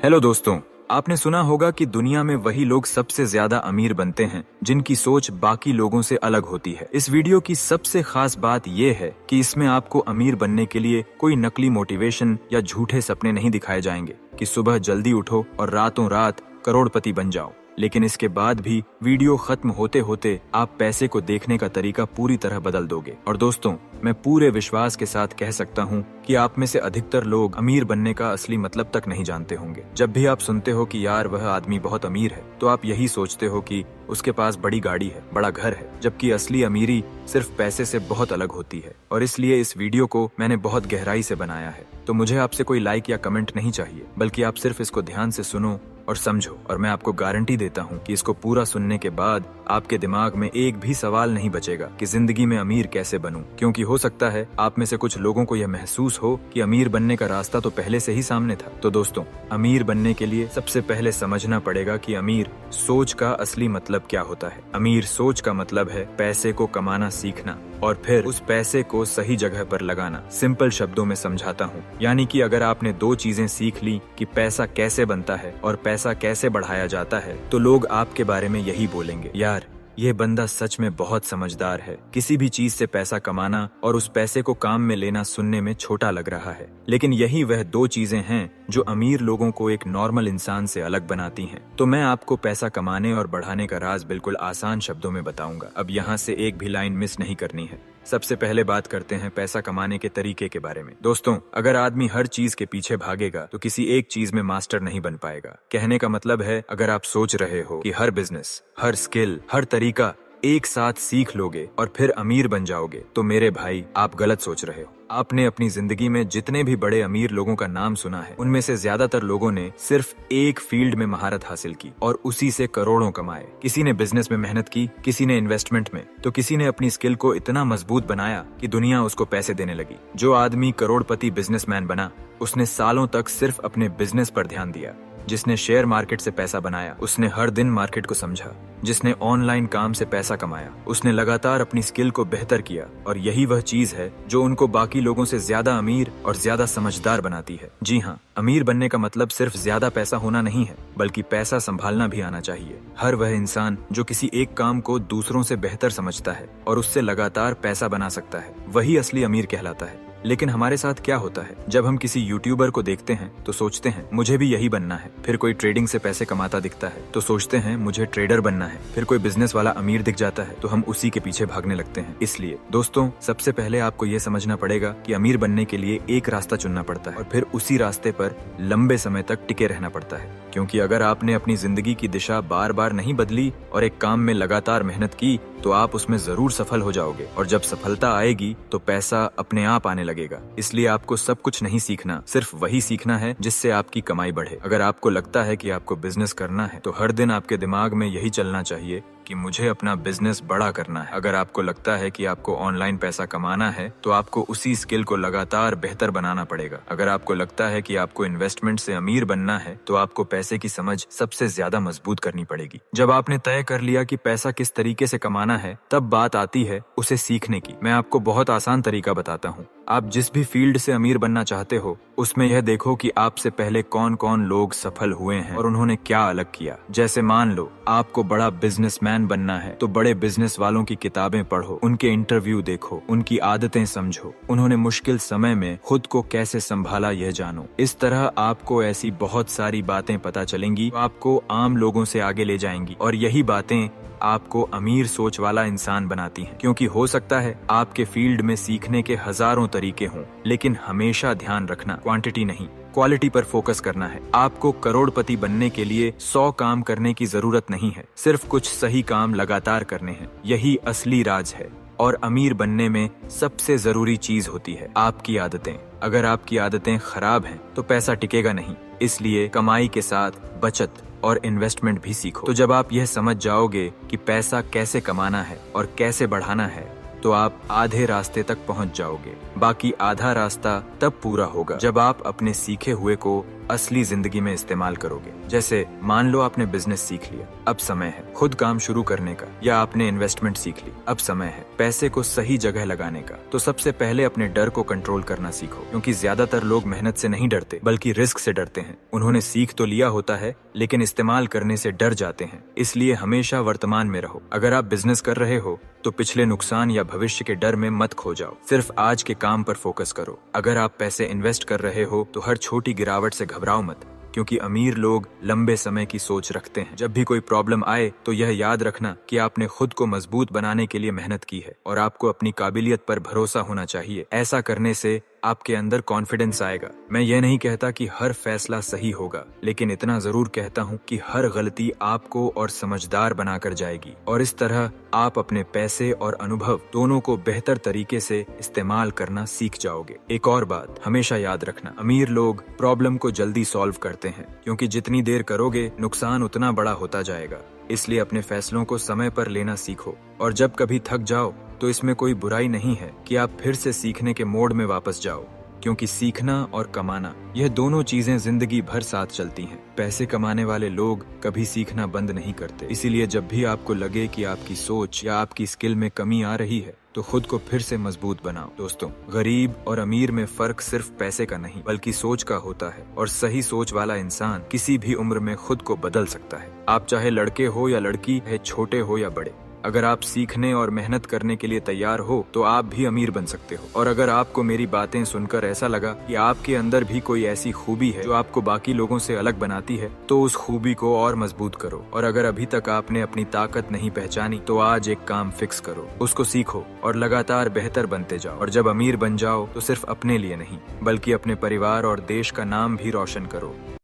Hello दोस्तों, आपने सुना होगा कि दुनिया में वही लोग सबसे ज्यादा अमीर बनते हैं जिनकी सोच बाकी लोगों से अलग होती है। इस वीडियो की सबसे खास बात यह है कि इसमें आपको अमीर बनने के लिए कोई नकली मोटिवेशन या झूठे सपने नहीं दिखाए जाएंगे कि सुबह जल्दी उठो और रातों रात करोड़पति बन जाओ। लेकिन इसके बाद भी वीडियो खत्म होते होते आप पैसे को देखने का तरीका पूरी तरह बदल दोगे। और दोस्तों, मैं पूरे विश्वास के साथ कह सकता हूँ कि आप में से अधिकतर लोग अमीर बनने का असली मतलब तक नहीं जानते होंगे। जब भी आप सुनते हो कि यार वह आदमी बहुत अमीर है, तो आप यही सोचते हो कि उसके पास बड़ी गाड़ी है, बड़ा घर है, जबकि असली अमीरी सिर्फ पैसे से बहुत अलग होती है। और इसलिए इस वीडियो को मैंने बहुत गहराई से बनाया है। तो मुझे आपसे कोई लाइक या कमेंट नहीं चाहिए, बल्कि आप सिर्फ इसको ध्यान से सुनो और समझो। और मैं आपको गारंटी देता हूँ कि इसको पूरा सुनने के बाद आपके दिमाग में एक भी सवाल नहीं बचेगा कि जिंदगी में अमीर कैसे बनूं। क्योंकि हो सकता है आप में से कुछ लोगों को यह महसूस हो कि अमीर बनने का रास्ता तो पहले से ही सामने था। तो दोस्तों, अमीर बनने के लिए सबसे पहले समझना पड़ेगा कि अमीर सोच का असली मतलब क्या होता है। अमीर सोच का मतलब है पैसे को कमाना सीखना और फिर उस पैसे को सही जगह पर लगाना। सिंपल शब्दों में समझाता हूँ, यानी कि अगर आपने दो चीजें सीख ली कि पैसा कैसे बनता है और पैसा कैसे बढ़ाया जाता है, तो लोग आपके बारे में यही बोलेंगे, यार ये बंदा सच में बहुत समझदार है। किसी भी चीज से पैसा कमाना और उस पैसे को काम में लेना सुनने में छोटा लग रहा है, लेकिन यही वह दो चीजें हैं जो अमीर लोगों को एक नॉर्मल इंसान से अलग बनाती हैं। तो मैं आपको पैसा कमाने और बढ़ाने का राज बिल्कुल आसान शब्दों में बताऊंगा। अब यहाँ से एक भी लाइन मिस नहीं करनी है। सबसे पहले बात करते हैं पैसा कमाने के तरीके के बारे में। दोस्तों, अगर आदमी हर चीज के पीछे भागेगा तो किसी एक चीज में मास्टर नहीं बन पाएगा। कहने का मतलब है, अगर आप सोच रहे हो कि हर बिजनेस, हर स्किल, हर तरीका एक साथ सीख लोगे और फिर अमीर बन जाओगे, तो मेरे भाई आप गलत सोच रहे हो। आपने अपनी जिंदगी में जितने भी बड़े अमीर लोगों का नाम सुना है, उनमें से ज्यादातर लोगों ने सिर्फ एक फील्ड में महारत हासिल की और उसी से करोड़ों कमाए। किसी ने बिजनेस में मेहनत की, किसी ने इन्वेस्टमेंट में, तो किसी ने अपनी स्किल को इतना मजबूत बनाया कि दुनिया उसको पैसे देने लगी। जो आदमी करोड़पति बिजनेसमैन बना, उसने सालों तक सिर्फ अपने बिजनेस पर ध्यान दिया। जिसने शेयर मार्केट से पैसा बनाया, उसने हर दिन मार्केट को समझा। जिसने ऑनलाइन काम से पैसा कमाया, उसने लगातार अपनी स्किल को बेहतर किया। और यही वह चीज है जो उनको बाकी लोगों से ज्यादा अमीर और ज्यादा समझदार बनाती है। जी हाँ, अमीर बनने का मतलब सिर्फ ज्यादा पैसा होना नहीं है, बल्कि पैसा संभालना भी आना चाहिए। हर वह इंसान जो किसी एक काम को दूसरों से बेहतर समझता है और उससे लगातार पैसा बना सकता है, वही असली अमीर कहलाता है। लेकिन हमारे साथ क्या होता है, जब हम किसी यूट्यूबर को देखते हैं तो सोचते हैं मुझे भी यही बनना है। फिर कोई ट्रेडिंग से पैसे कमाता दिखता है तो सोचते हैं मुझे ट्रेडर बनना है। फिर कोई बिजनेस वाला अमीर दिख जाता है तो हम उसी के पीछे भागने लगते हैं। इसलिए दोस्तों, सबसे पहले आपको ये समझना पड़ेगा कि अमीर बनने के लिए एक रास्ता चुनना पड़ता है और फिर उसी रास्ते पर लंबे समय तक टिके रहना पड़ता है। क्योंकि अगर आपने अपनी जिंदगी की दिशा बार बार नहीं बदली और एक काम में लगातार मेहनत की, तो आप उसमें जरूर सफल हो जाओगे। और जब सफलता आएगी तो पैसा अपने आप आने लगेगा। इसलिए आपको सब कुछ नहीं सीखना, सिर्फ वही सीखना है जिससे आपकी कमाई बढ़े। अगर आपको लगता है कि आपको बिजनेस करना है, तो हर दिन आपके दिमाग में यही चलना चाहिए कि मुझे अपना बिजनेस बड़ा करना है। अगर आपको लगता है कि आपको ऑनलाइन पैसा कमाना है, तो आपको उसी स्किल को लगातार बेहतर बनाना पड़ेगा। अगर आपको लगता है कि आपको इन्वेस्टमेंट से अमीर बनना है, तो आपको पैसे की समझ सबसे ज्यादा मजबूत करनी पड़ेगी। जब आपने तय कर लिया कि पैसा किस तरीके से कमाना है, तब बात आती है उसे सीखने की। मैं आपको बहुत आसान तरीका बताता हूँ। आप जिस भी फील्ड से अमीर बनना चाहते हो, उसमें यह देखो कि आपसे पहले कौन कौन लोग सफल हुए हैं और उन्होंने क्या अलग किया। जैसे मान लो आपको बड़ा बिजनेसमैन बनना है, तो बड़े बिजनेस वालों की किताबें पढ़ो, उनके इंटरव्यू देखो, उनकी आदतें समझो, उन्होंने मुश्किल समय में खुद को कैसे संभाला यह जानो। इस तरह आपको ऐसी बहुत सारी बातें पता चलेंगी जो आपको आम लोगों से आगे ले जाएंगी। और यही बातें आपको अमीर सोच वाला इंसान बनाती हैं। क्योंकि हो सकता है आपके फील्ड में सीखने के हजारों तरीके हों, लेकिन हमेशा ध्यान रखना, क्वांटिटी नहीं, क्वालिटी पर फोकस करना है। आपको करोड़पति बनने के लिए 100 काम करने की जरूरत नहीं है, सिर्फ कुछ सही काम लगातार करने हैं। यही असली राज है। और अमीर बनने में सबसे जरूरी चीज होती है आपकी आदतें। अगर आपकी आदतें खराब हैं, तो पैसा टिकेगा नहीं। इसलिए कमाई के साथ बचत और इन्वेस्टमेंट भी सीखो। तो जब आप यह समझ जाओगे कि पैसा कैसे कमाना है और कैसे बढ़ाना है, तो आप आधे रास्ते तक पहुंच जाओगे। बाकी आधा रास्ता तब पूरा होगा जब आप अपने सीखे हुए को असली जिंदगी में इस्तेमाल करोगे। जैसे मान लो आपने बिजनेस सीख लिया, अब समय है खुद काम शुरू करने का, या आपने इन्वेस्टमेंट सीख ली, अब समय है पैसे को सही जगह लगाने का। तो सबसे पहले अपने डर को कंट्रोल करना सीखो, क्योंकि ज्यादातर लोग मेहनत से नहीं डरते बल्कि रिस्क से डरते हैं। उन्होंने सीख तो लिया होता है लेकिन इस्तेमाल करने से डर जाते हैं। इसलिए हमेशा वर्तमान में रहो। अगर आप बिजनेस कर रहे हो तो पिछले नुकसान या भविष्य के डर में मत खो जाओ, सिर्फ आज के काम पर फोकस करो। अगर आप पैसे इन्वेस्ट कर रहे हो तो हर छोटी गिरावट से घबराओ मत, क्योंकि अमीर लोग लंबे समय की सोच रखते हैं। जब भी कोई प्रॉब्लम आए तो यह याद रखना कि आपने खुद को मजबूत बनाने के लिए मेहनत की है और आपको अपनी काबिलियत पर भरोसा होना चाहिए। ऐसा करने से आपके अंदर कॉन्फिडेंस आएगा। मैं ये नहीं कहता कि हर फैसला सही होगा, लेकिन इतना जरूर कहता हूँ कि हर गलती आपको और समझदार बनाकर जाएगी, और इस तरह आप अपने पैसे और अनुभव दोनों को बेहतर तरीके से इस्तेमाल करना सीख जाओगे। एक और बात हमेशा याद रखना, अमीर लोग प्रॉब्लम को जल्दी सॉल्व करते हैं, क्योंकि जितनी देर करोगे नुकसान उतना बड़ा होता जाएगा। इसलिए अपने फैसलों को समय पर लेना सीखो, और जब कभी थक जाओ तो इसमें कोई बुराई नहीं है कि आप फिर से सीखने के मोड में वापस जाओ, क्योंकि सीखना और कमाना यह दोनों चीजें जिंदगी भर साथ चलती हैं। पैसे कमाने वाले लोग कभी सीखना बंद नहीं करते। इसीलिए जब भी आपको लगे कि आपकी सोच या आपकी स्किल में कमी आ रही है तो खुद को फिर से मजबूत बनाओ। दोस्तों, गरीब और अमीर में फर्क सिर्फ पैसे का नहीं बल्कि सोच का होता है, और सही सोच वाला इंसान किसी भी उम्र में खुद को बदल सकता है। आप चाहे लड़के हो या लड़की, है छोटे हो या बड़े, अगर आप सीखने और मेहनत करने के लिए तैयार हो तो आप भी अमीर बन सकते हो। और अगर आपको मेरी बातें सुनकर ऐसा लगा कि आपके अंदर भी कोई ऐसी खूबी है जो आपको बाकी लोगों से अलग बनाती है, तो उस खूबी को और मजबूत करो। और अगर अभी तक आपने अपनी ताकत नहीं पहचानी तो आज एक काम फिक्स करो, उसको सीखो और लगातार बेहतर बनते जाओ। और जब अमीर बन जाओ तो सिर्फ अपने लिए नहीं बल्कि अपने परिवार और देश का नाम भी रोशन करो।